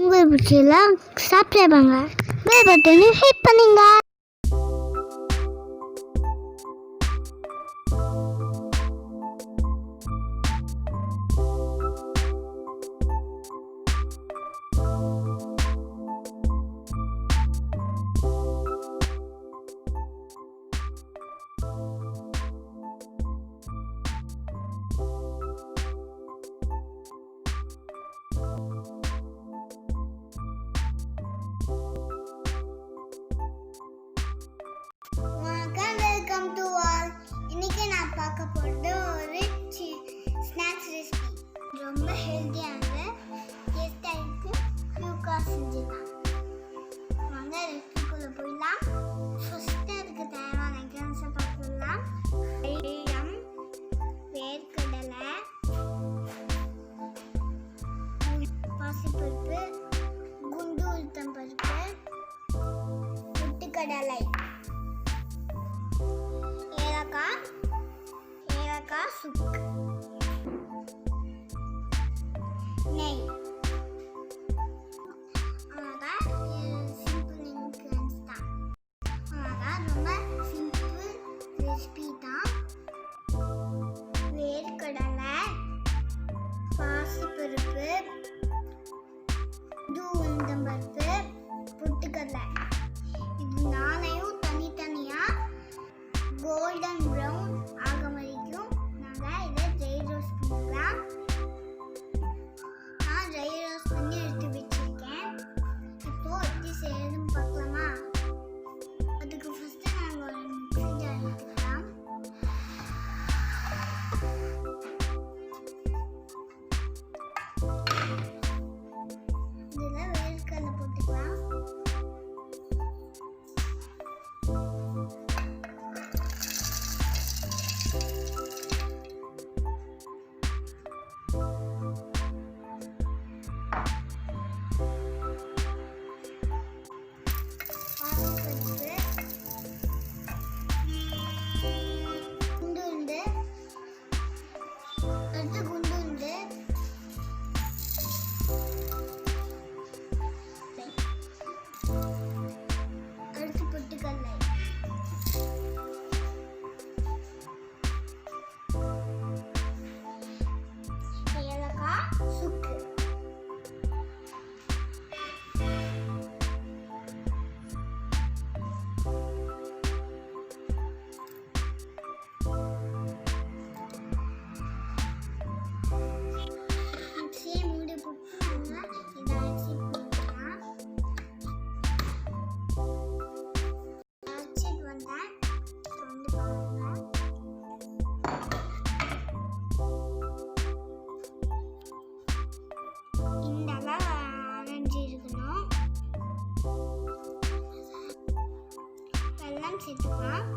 உங்களுக்கு பிடிச்சலாம் சப்ஸ்கிரைப் பண்ணுங்க, பெல் பட்டனை ஹிட் பண்ணுங்க. Welcome to all. இன்னைக்கு நான் பார்க்க போறது ஒரு ஸ்நாக்ஸ் ரெசிபி. ரொம்ப ஹெல்தியான டேஸ்டா இருக்கு. யூகா செஞ்சிடலாம். வாங்க ரெசிபிக்குள்ள போயிடலாம். ஃபர்ஸ்ட் அதுக்கு தேவையான ஐட்டம்ஸை பார்க்கலாம். வெல்லம், வேர்க்கடலை, பாசிப்பருப்பு, குண்டு உளுத்தம் பருப்பு, பொட்டுக்கடலை, ஏலக்காய் சுக்கு, நெய். அவ்வளோதான். சிம்பிள் இன்க்ரீடியன்ஸ் தான். அவ்வளோதான். ரொம்ப சிம்பிள் ரெசிபி தான். வேர்க்கடலை, பாசிப்பருப்பு, உளுந்தம் பருப்பு, பொட்டுக்கடலை, இது நாளையும் தனித்தனியாக கோல்டன் ப்ரௌன் ஆக வரைக்கும் நாங்கள் இதை ட்ரை ரோஸ்ட் பண்ணிக்கலாம். நான் ட்ரை ரோஸ்ட் பண்ணி எடுத்து வச்சுருக்கேன். இப்போது எப்படி செய்யறதுன்னு பார்க்கலாமா? அதுக்கு ஃபஸ்ட்டு நாங்கள் ஒரு மிக்ஸி ஜார் எடுத்துக்கலாம். இதில் வேர்க்கடலை போட்டுக்கலாம். வெல்லம் சேர்த்துக்கலாம்.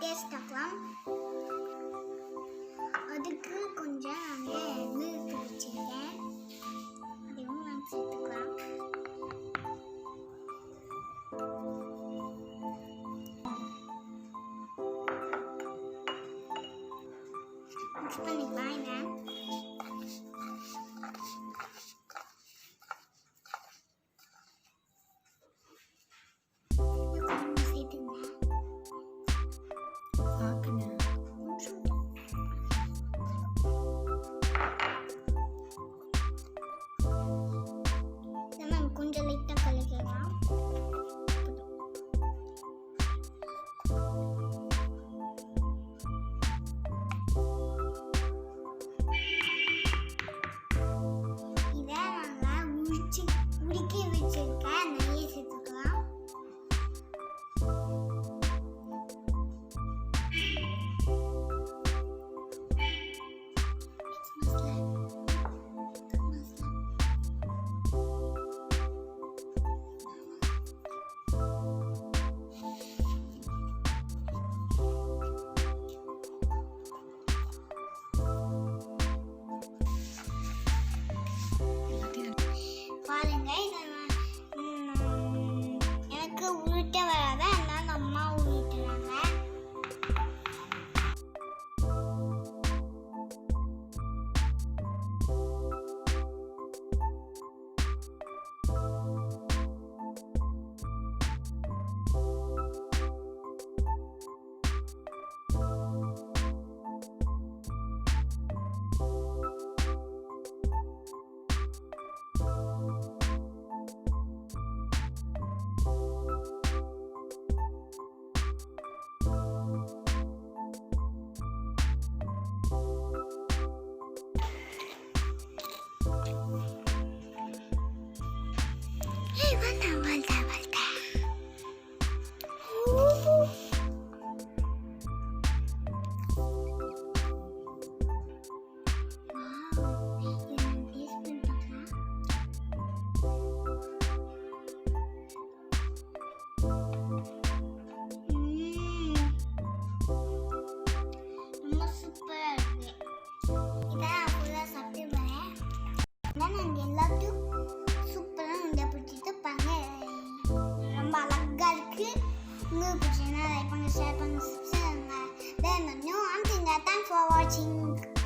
டேஸ்ட் ஆக்கலாம். அதுக்கு கொஞ்சம் நாங்கள் எண்ணெய் வச்சுருக்கேன். அதையும் நான் சேர்த்துக்கலாம். மிக்ஸ் பண்ணிக்கலாம். இதை கொஞ்சம் லைட்டாக கலக்கலாம். உருக்கி வச்சிருக்கேன். நெய்யை சேர்த்துக்கலாம். பாருங்க, எனக்கு உருட்ட வராத, அதனால அம்மா உருட்டுறாங்க. நாங்கள் எல்லாத்தையும் சூப்பராக உண்டை பிடிச்சிட்டு பாருங்க. ரொம்ப அழகா இருக்கு. உங்களுக்கு பிடிச்சதுன்னா லைக் பண்ணுங்க, ஷேர் பண்ணுங்க, சப்ஸ்கிரைப் பண்ணுங்க. Then, no, I'm Tinga. Thanks for watching.